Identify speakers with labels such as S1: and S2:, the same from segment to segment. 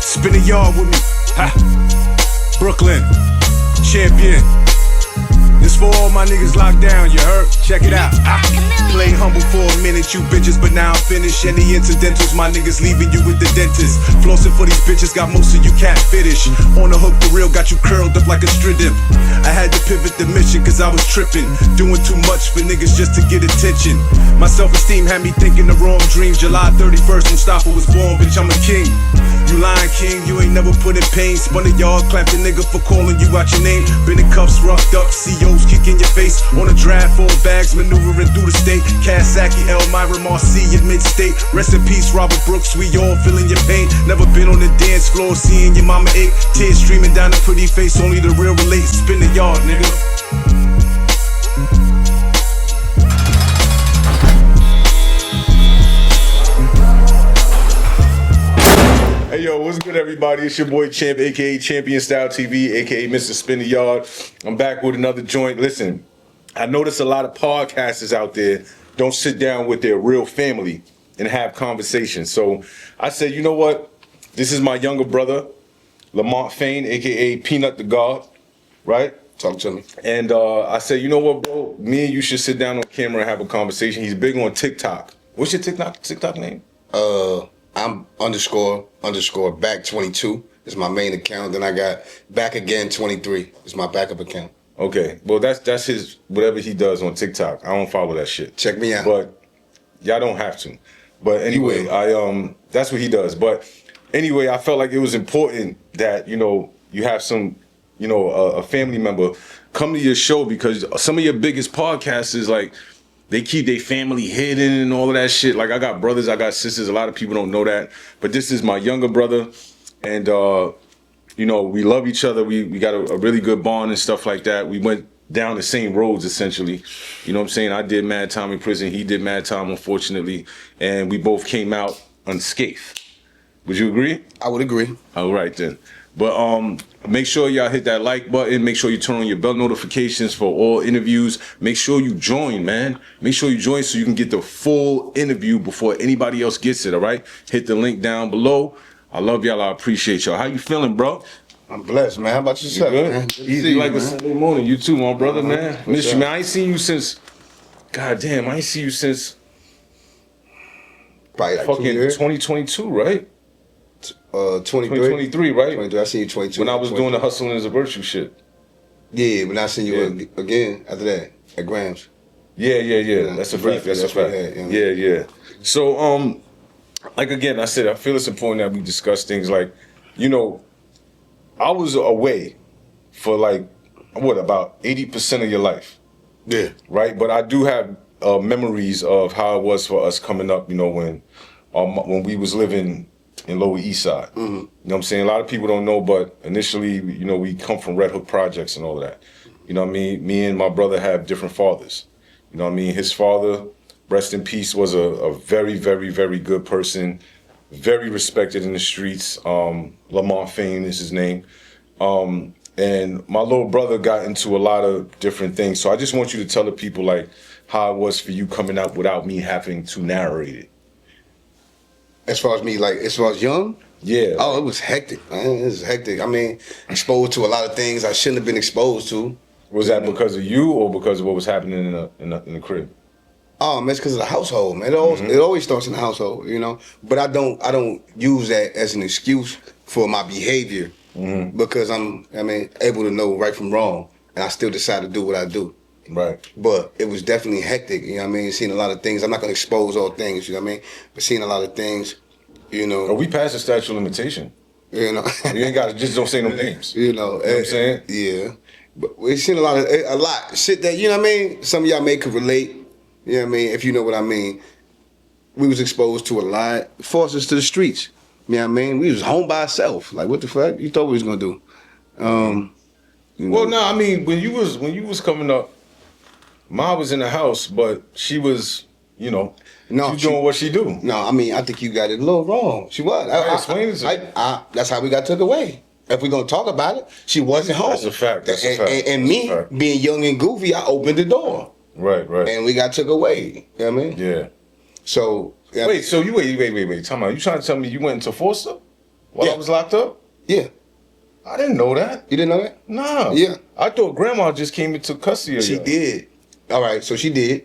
S1: Spin a yard with me. Ha. Brooklyn, champion. This for all my niggas locked down, you heard? Check it out. Play humble for a minute, you bitches, but now I'm finished. Any incidentals, my niggas leaving you with the dentist. Flossing for these bitches, got most of you cat finish. On the hook for real, got you curled up like a strident. I had to pivot the mission, cause I was tripping. Doing too much for niggas just to get attention. My self-esteem had me thinking the wrong dreams. July 31st, Mustafa was born, bitch, I'm a king. You lying king, you ain't never put in pain. Spun a yard, clapped a nigga for calling you out your name. Been in cuffs, roughed up, COs kicking your face. On a drive, full bags, maneuvering through the state. Kawasaki, Elmira, Marcy, mid-state. Rest in peace, Robert Brooks, we all feeling your pain. Never been on the dance floor, seeing your mama ache. Tears streaming down a pretty face, only the real relate. Spin the yard, nigga. Hey yo, what's good everybody? It's your boy Champ, aka Champion Style TV, aka Mr. Spin the Yard. I'm back with another joint. Listen, I notice a lot of podcasters out there don't sit down with their real family and have conversations. So I said, you know what? This is my younger brother, Lamont Fain, aka Peanut the God, right?
S2: Talk to me.
S1: And I said, you know what, bro? Me and you should sit down on camera and have a conversation. He's big on TikTok. What's your TikTok name?
S2: I'm underscore back 22 is my main account. Then I got back again 23 is my backup account.
S1: Okay, well that's his whatever he does on TikTok. I don't follow that shit.
S2: Check me out.
S1: But y'all don't have to. But anyway, that's what he does. But anyway, I felt like it was important that you have some a family member come to your show, because some of your biggest podcasts is like, they keep their family hidden and all of that shit. Like, I got brothers, I got sisters. A lot of people don't know that. But this is my younger brother. And, we love each other. We got a really good bond and stuff like that. We went down the same roads, essentially. You know what I'm saying? I did mad time in prison. He did mad time, unfortunately. And we both came out unscathed. Would you agree?
S2: I would agree.
S1: All right, then. But make sure y'all hit that like button. Make sure you turn on your bell notifications for all interviews. Make sure you join, man. Make sure you join so you can get the full interview before anybody else gets it, all right? Hit the link down below. I love y'all. I appreciate y'all. How you feeling, bro?
S2: I'm blessed, man. How about yourself, man?
S1: Easy like a Sunday morning. You too, my brother, man. Miss you, man. I ain't seen you since, goddamn, I ain't seen you since
S2: probably like
S1: fucking 2022, right? 2023, right?
S2: 23, I seen you 22.
S1: When I was doing the hustling is a virtue shit.
S2: Yeah, when I seen you again after that at Grams.
S1: Yeah. That's a fact. That's a fact. Yeah. So, like again, I said, I feel it's important that we discuss things like, I was away for like, about 80% of your life.
S2: Yeah.
S1: Right? But I do have memories of how it was for us coming up, when we was living in Lower East Side. Mm-hmm. You know what I'm saying? A lot of people don't know, but initially, we come from Red Hook Projects and all of that. You know what I mean? Me and my brother have different fathers. You know what I mean? His father, rest in peace, was a very, very, very good person, very respected in the streets. Lamont Fain is his name. And my little brother got into a lot of different things. So I just want you to tell the people like how it was for you coming out without me having to narrate it.
S2: As far as me, like, as far as young?
S1: Yeah.
S2: Oh, it was hectic, man. It was hectic. I mean, exposed to a lot of things I shouldn't have been exposed to.
S1: Was that because of you or because of what was happening in the crib?
S2: Oh man, it's because of the household, man. It always starts in the household, But I don't use that as an excuse for my behavior, because I'm able to know right from wrong, and I still decide to do what I do.
S1: Right.
S2: But it was definitely hectic, Seeing a lot of things. I'm not gonna expose all things, But seeing a lot of things,
S1: Are we past the statute of limitation? You ain't gotta just don't say no names.
S2: You know what
S1: I'm saying?
S2: Yeah. But we've seen a lot shit that, some of y'all may could relate. If you know what I mean. We was exposed to a lot, forced us to the streets. We was home by ourselves. Like, what the fuck you thought we was gonna do?
S1: Well, no, I mean, when you was coming up, Ma was in the house, but she was, she doing what she do.
S2: No, I think you got it a little wrong. She was.
S1: Explain it to me.
S2: That's how we got took away. If we're gonna talk about it, she wasn't home.
S1: That's a fact.
S2: And me being young and goofy, I opened the door.
S1: Right.
S2: And we got took away. You know what I mean?
S1: Yeah.
S2: So
S1: wait. Time out. You trying to tell me you went into Forster?
S3: while
S2: Yeah.
S3: I was locked up?
S2: Yeah.
S3: I didn't know that.
S2: You didn't know that?
S3: Nah.
S2: Yeah.
S3: I thought grandma just came into custody of
S2: She
S3: y'all.
S2: did. All right, so she did,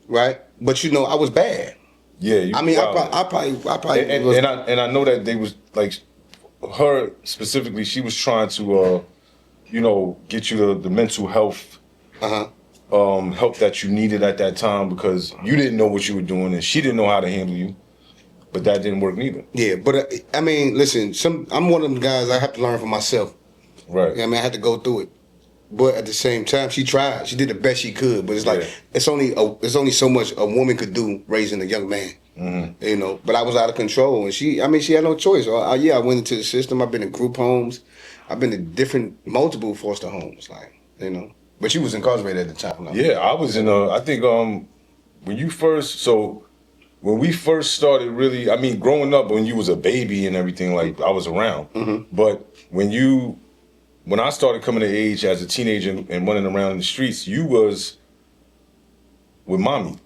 S2: right? But you know, I was bad.
S3: Yeah, you
S2: I mean, I
S3: wild.
S2: probably
S3: and,
S2: was.
S3: and I know that they was like her specifically. She was trying to, get you the mental health help that you needed at that time because you didn't know what you were doing and she didn't know how to handle you. But that didn't work neither.
S2: Yeah, but I mean, listen, I'm one of them guys. I have to learn for myself.
S3: Right.
S2: Yeah, I mean, I had to go through it. But at the same time, she tried. She did the best she could. But it's like
S3: Yeah.
S2: it's only so much a woman could do raising a young man.
S3: Mm-hmm.
S2: You know. But I was out of control, and she had no choice. I went into the system. I've been in group homes. I've been in multiple foster homes. Like, you know. But she was incarcerated at the time. Like,
S3: Yeah, I was in I think when we first started really, I mean, growing up when you was a baby and everything, like I was around.
S2: Mm-hmm.
S3: But when I started coming of age as a teenager and running around in the streets, you was with mommy.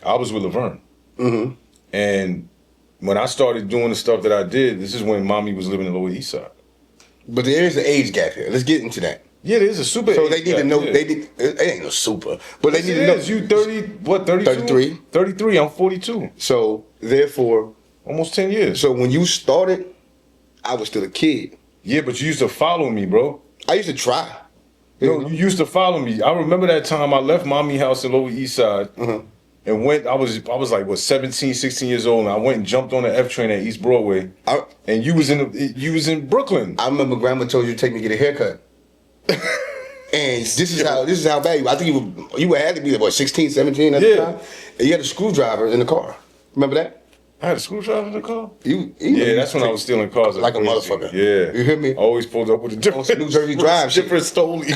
S3: I was with Laverne.
S2: Mm-hmm.
S3: And when I started doing the stuff that I did, this is when mommy was living in the Lower East Side.
S2: But there is an age gap here. Let's get into that.
S3: Yeah, there's a super.
S2: So they need to know.
S3: Yeah.
S2: It ain't no super, but they
S3: Yes,
S2: need
S3: it
S2: to know.
S3: is. You 30? What? 32?
S2: 33.
S3: 33. I'm 42.
S2: So therefore,
S3: Almost 10 years.
S2: so when you started, I was still a kid.
S3: Yeah, but you used to follow me, bro.
S2: I used to try.
S3: No, you used to follow me. I remember that time I left mommy house in Lower East Side and went. I was like what 17, 16 years old, and I went and jumped on the F train at East Broadway. And you was in Brooklyn.
S2: I remember grandma told you to take me to get a haircut. And this is how bad you. I think you had to be what 16, 17 at the time. And you had a screwdriver in the car. Remember that?
S3: I had a screwdriver in the car.
S2: Yeah,
S3: That's when I was stealing cars
S2: like a
S3: crazy.
S2: motherfucker.
S3: Yeah,
S2: You hear me?
S3: I always pulled up with a different
S2: New Jersey Drive shit.
S3: different Stoley.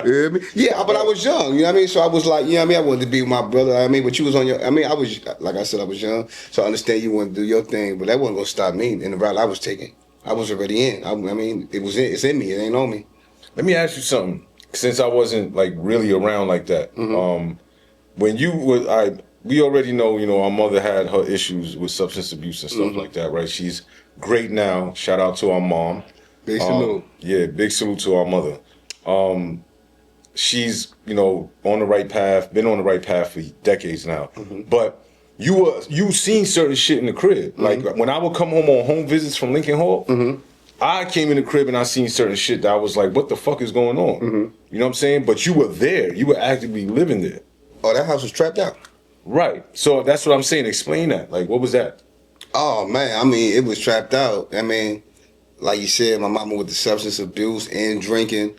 S2: You hear me? Yeah, but I was young, you know what I mean? So I was like, you know what I mean? I wanted to be with my brother. I mean, but you was on your, I mean, I was, like I said, I was young. So I understand you wanted to do your thing, but that wasn't going to stop me in the route I was taking. I was already in. I mean, it's in me. It ain't on me.
S3: Let me ask you something. Since I wasn't like really around like that, when you were, we already know, our mother had her issues with substance abuse and stuff like that, right? She's great now. Shout out to our mom.
S2: Big salute.
S3: Yeah, big salute to our mother. She's, on the right path, been on the right path for decades now. But you seen certain shit in the crib. Like when I would come home on home visits from Lincoln Hall, I came in the crib and I seen certain shit that I was like, what the fuck is going on? You know what I'm saying? But you were there. You were actively living there.
S2: Oh, that house was trapped out.
S3: Right. So that's what I'm saying. Explain that. Like, what was that?
S2: Oh, man. I mean, it was trapped out. I mean, like you said, my mama with the substance abuse and drinking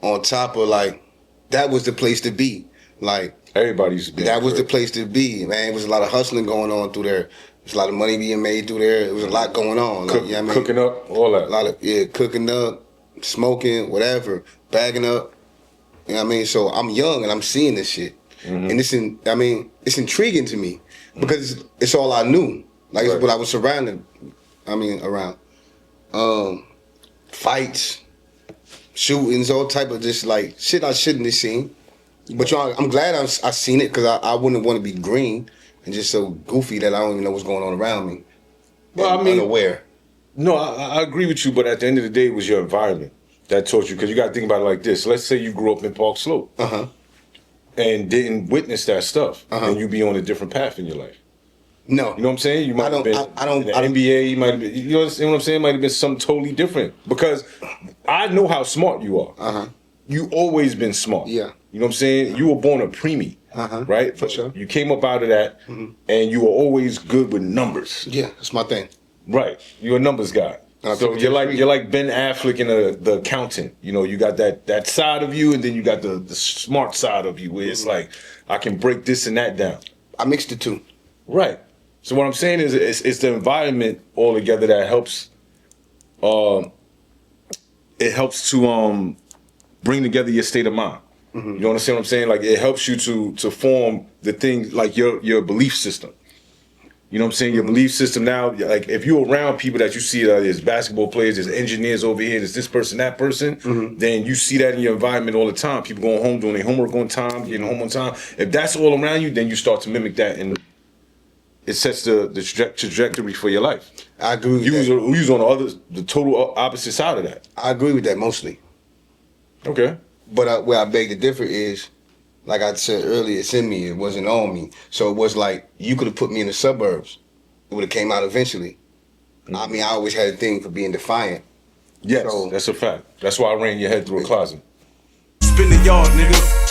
S2: on top of, like, that was the place to be. Like,
S3: Everybody used to be.
S2: that was the place to be, man. It was a lot of hustling going on through there. There's a lot of money being made through there. There was a lot going on. Like, you know what I mean?
S3: Cooking up, all that.
S2: A lot of, cooking up, smoking, whatever, bagging up. You know what I mean? So I'm young and I'm seeing this shit. And it's intriguing to me because it's all I knew. Like, it's what I was surrounded, around. Fights, shootings, all type of just like shit I shouldn't have seen. But I'm glad I seen it because I wouldn't want to be green and just so goofy that I don't even know what's going on around me.
S3: Well,
S2: Unaware.
S3: No, I agree with you, but at the end of the day, it was your environment that taught you. Because you got to think about it like this. Let's say you grew up in Park Slope and didn't witness that stuff, and you be on a different path in your life.
S2: No.
S3: You know what I'm saying? You might have been in the NBA. You might have been. You understand what I'm saying? Might have been something totally different. Because I know how smart you are. You always been smart.
S2: Yeah.
S3: You know what I'm saying? You were born a preemie. Right?
S2: For sure.
S3: You came up out of that, and you were always good with numbers.
S2: Yeah, that's my thing.
S3: Right. You're a numbers guy. So you're like Ben Affleck in the accountant. You got that side of you, and then you got the smart side of you, where it's like I can break this and that down.
S2: I mixed the two.
S3: Right. So what I'm saying is, it's the environment altogether that helps. It helps to bring together your state of mind. You understand what I'm saying? Like it helps you to form the thing like your belief system. You know what I'm saying? Your belief system now, like if you're around people that you see there's basketball players, there's engineers over here, there's this person, that person, then you see that in your environment all the time. People going home doing their homework on time, getting home on time. If that's all around you, then you start to mimic that it sets the trajectory for your life.
S2: I agree with
S3: You
S2: that.
S3: was on the total opposite side of that.
S2: I agree with that mostly.
S3: Okay.
S2: But where I beg to differ is, like I said earlier, it's in me. It wasn't on me. So it was like you could have put me in the suburbs. It would have came out eventually. I mean, I always had a thing for being defiant.
S3: Yes,
S2: So-
S3: that's a fact. That's why I ran your head through a closet.
S1: Spin the yard, nigga.